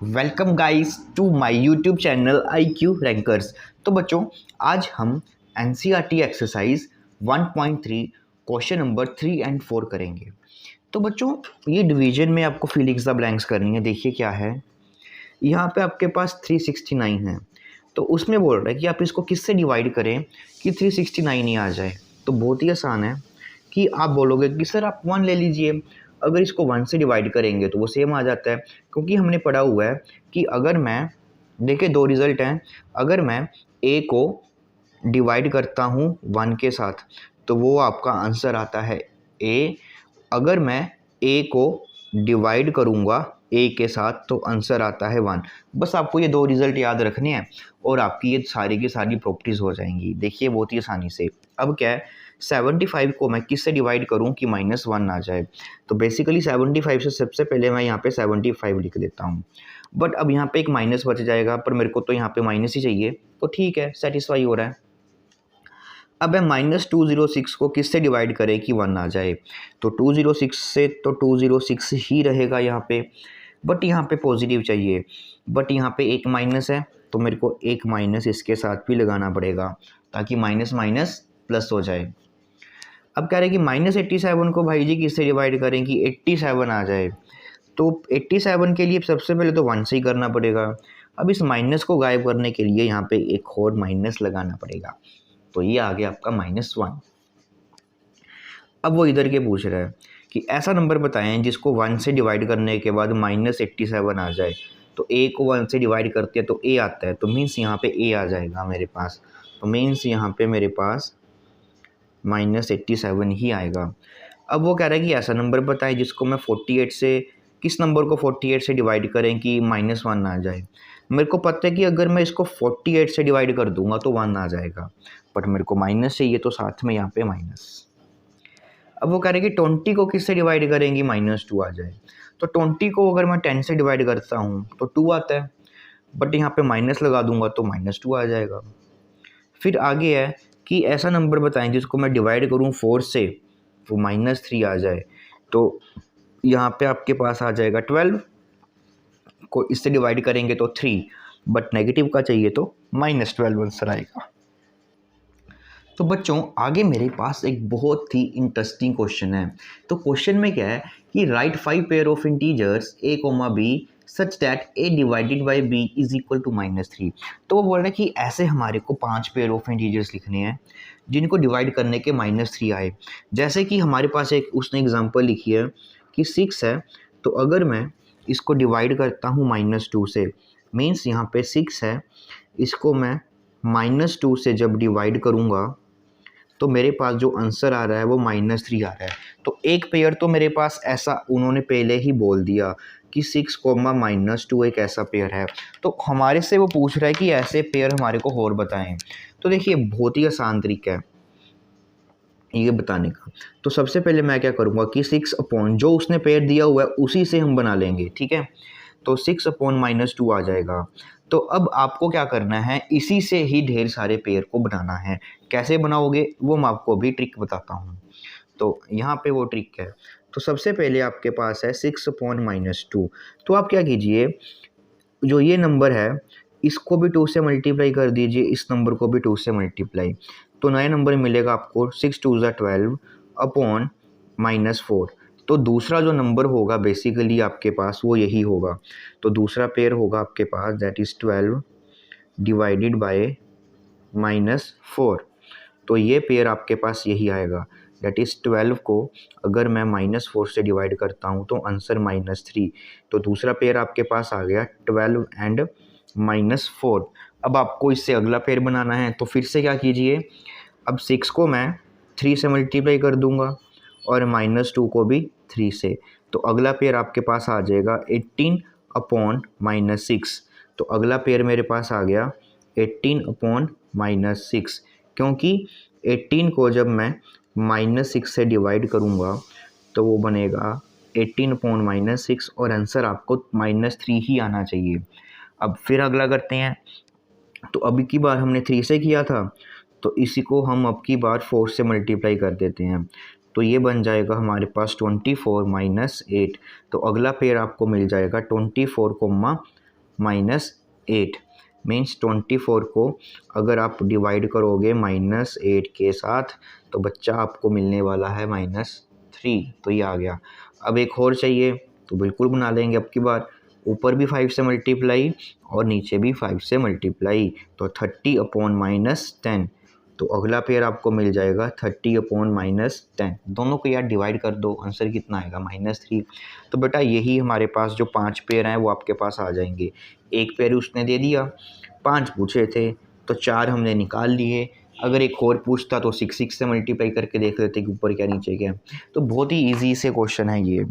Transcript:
Welcome guys to my YouTube channel IQ rankers. तो बच्चों, आज हम NCERT exercise 1.3 question number 3 and 4 करेंगे। तो बच्चों, ये डिवीजन में आपको फिलिंग्स द ब्लैंक्स करनी है। देखिए क्या है, यहाँ पे आपके पास 369 है, तो उसमें बोल रहा है कि आप इसको किससे डिवाइड करें कि 369 ही आ जाए। तो बहुत ही आसान है कि आप बोलोगे कि सर आप 1 ले लीजिए। अगर इसको 1 से डिवाइड करेंगे तो वो सेम आ जाता है, क्योंकि हमने पढ़ा हुआ है कि अगर मैं, देखिए दो रिज़ल्ट हैं, अगर मैं a को डिवाइड करता हूँ 1 के साथ तो वो आपका आंसर आता है a। अगर मैं a को डिवाइड करूँगा a के साथ तो आंसर आता है 1। बस आपको ये दो रिज़ल्ट याद रखने हैं और आपकी ये सारी की सारी प्रॉपर्टीज़ हो जाएंगी। देखिए बहुत ही आसानी से। अब क्या है, 75 को मैं किससे डिवाइड करूं कि -1 आ जाए। तो बेसिकली 75 से सबसे पहले मैं यहाँ पे 75 लिख देता हूँ, बट अब यहाँ पे एक माइनस बच जाएगा, पर मेरे को तो यहाँ पे माइनस ही चाहिए, तो ठीक है, सेटिस्फाई हो रहा है। अब मैं -206 को किससे डिवाइड करें कि 1 आ जाए। तो 206 से तो 206 ही रहेगा यहाँ पे, बट यहाँ पे पॉजिटिव चाहिए, बट यहाँ पे एक माइनस है तो मेरे को एक माइनस इसके साथ भी लगाना पड़ेगा ताकि माइनस माइनस प्लस हो जाए। अब कह रहे हैं कि -87 को भाई जी किससे डिवाइड करें कि 87 आ जाए। तो 87 के लिए सबसे पहले तो 1 से ही करना पड़ेगा। अब इस माइनस को गायब करने के लिए यहाँ पे एक और माइनस लगाना पड़ेगा, तो ये आ गया आपका -1। अब वो इधर के पूछ रहा है कि ऐसा नंबर बताएं जिसको 1 से डिवाइड करने के बाद -87 आ जाए। तो a को 1 से डिवाइड करते हैं तो a आता है, तो मीन्स यहाँ पे a आ जाएगा मेरे पास। तो मीन्स यहाँ पे मेरे पास -87 ही आएगा। अब वो कह रहा है कि ऐसा नंबर बताएं जिसको मैं 48 से, किस नंबर को 48 से डिवाइड करें कि -1 आ जाए। मेरे को पता है कि अगर मैं इसको 48 से डिवाइड कर दूंगा तो 1 आ जाएगा, बट मेरे को माइनस चाहिए तो साथ में यहाँ पे माइनस। अब वो कह रहे हैं कि 20 को किससे डिवाइड करेंगे -2 आ जाए। तो 20 को अगर मैं 10 से डिवाइड करता हूँ तो 2 आता है, बट यहाँ पे माइनस लगा दूंगा तो -2 आ जाएगा। फिर आगे है कि ऐसा नंबर बताएं जिसको मैं डिवाइड करूँ 4 से वो -3 आ जाए। तो यहाँ पे आपके पास आ जाएगा 12 को इससे डिवाइड करेंगे तो 3, बट नेगेटिव का चाहिए तो -12 आंसर आएगा। तो बच्चों, आगे मेरे पास एक बहुत ही इंटरेस्टिंग क्वेश्चन है। तो क्वेश्चन में क्या है कि write 5 pair of integers a, b such that a divided by b is equal to -3। तो वो बोल रहे हैं कि ऐसे हमारे को 5 पेयर ऑफ इंटीजर्स लिखने हैं जिनको डिवाइड करने के -3 आए। जैसे कि हमारे पास एक उसने एग्जांपल लिखी है कि 6 है, तो अगर मैं इसको डिवाइड करता हूँ -2 से, मीन्स यहाँ पे 6 है, इसको मैं -2 से जब डिवाइड करूँगा तो मेरे पास जो आंसर आ रहा है वो -3 आ रहा है। तो एक पेयर तो मेरे पास ऐसा उन्होंने पहले ही बोल दिया कि 6, -2 एक ऐसा पेयर है। तो हमारे से वो पूछ रहा है कि ऐसे पेयर हमारे को और बताएं। तो देखिए बहुत ही आसान तरीका है ये बताने का। तो सबसे पहले मैं क्या करूँगा कि 6 अपॉन जो उसने पेयर दिया हुआ है उसी से हम बना लेंगे, ठीक है। तो 6 अपॉन -2 आ जाएगा। तो अब आपको क्या करना है, इसी से ही ढेर सारे पेयर को बनाना है। कैसे बनाओगे वो मैं आपको अभी ट्रिक बताता हूँ। तो यहाँ पे वो ट्रिक है। तो सबसे पहले आपके पास है 6 अपॉन -2। तो आप क्या कीजिए, जो ये नंबर है इसको भी 2 से मल्टीप्लाई कर दीजिए, इस नंबर को भी 2 से मल्टीप्लाई। तो नया नंबर मिलेगा आपको 6 2 12 अपॉन -4। तो दूसरा जो नंबर होगा बेसिकली आपके पास वो यही होगा। तो दूसरा पेयर होगा आपके पास दैट इज़ 12 डिवाइडेड बाय -4। तो ये पेयर आपके पास यही आएगा, दैट इज़ 12 को अगर मैं -4 से डिवाइड करता हूँ तो आंसर -3। तो दूसरा पेयर आपके पास आ गया 12 एंड -4। अब आपको इससे अगला पेयर बनाना है, तो फिर से क्या कीजिए, अब 6 को मैं 3 से मल्टीप्लाई कर दूंगा और -2 को भी 3 से। तो अगला पेयर आपके पास आ जाएगा 18 अपॉन -6। तो अगला पेयर मेरे पास आ गया 18 अपॉन -6, क्योंकि 18 को जब मैं -6 से डिवाइड करूँगा तो वो बनेगा 18 अपॉन -6 और आंसर आपको -3 ही आना चाहिए। अब फिर अगला करते हैं। तो अभी की बार हमने 3 से किया था, तो इसी को हम अब की बार 4 से मल्टीप्लाई कर देते हैं। तो ये बन जाएगा हमारे पास 24 -8। तो अगला पेयर आपको मिल जाएगा 24, -8 मीन्स 24 को अगर आप डिवाइड करोगे -8 के साथ तो बच्चा आपको मिलने वाला है -3। तो ये आ गया। अब एक और चाहिए तो बिल्कुल बना लेंगे। अब की बार ऊपर भी 5 से मल्टीप्लाई और नीचे भी 5 से मल्टीप्लाई, तो 30/-10। तो अगला पेयर आपको मिल जाएगा 30/-10। दोनों को यार डिवाइड कर दो, आंसर कितना आएगा -3। तो बेटा यही हमारे पास जो 5 पेयर हैं वो आपके पास आ जाएंगे। एक पेयर उसने दे दिया, 5 पूछे थे तो 4 हमने निकाल लिए। अगर एक और पूछता तो 6 से मल्टीप्लाई करके देख लेते कि ऊपर क्या नीचे क्या। तो बहुत ही ईजी से क्वेश्चन है ये।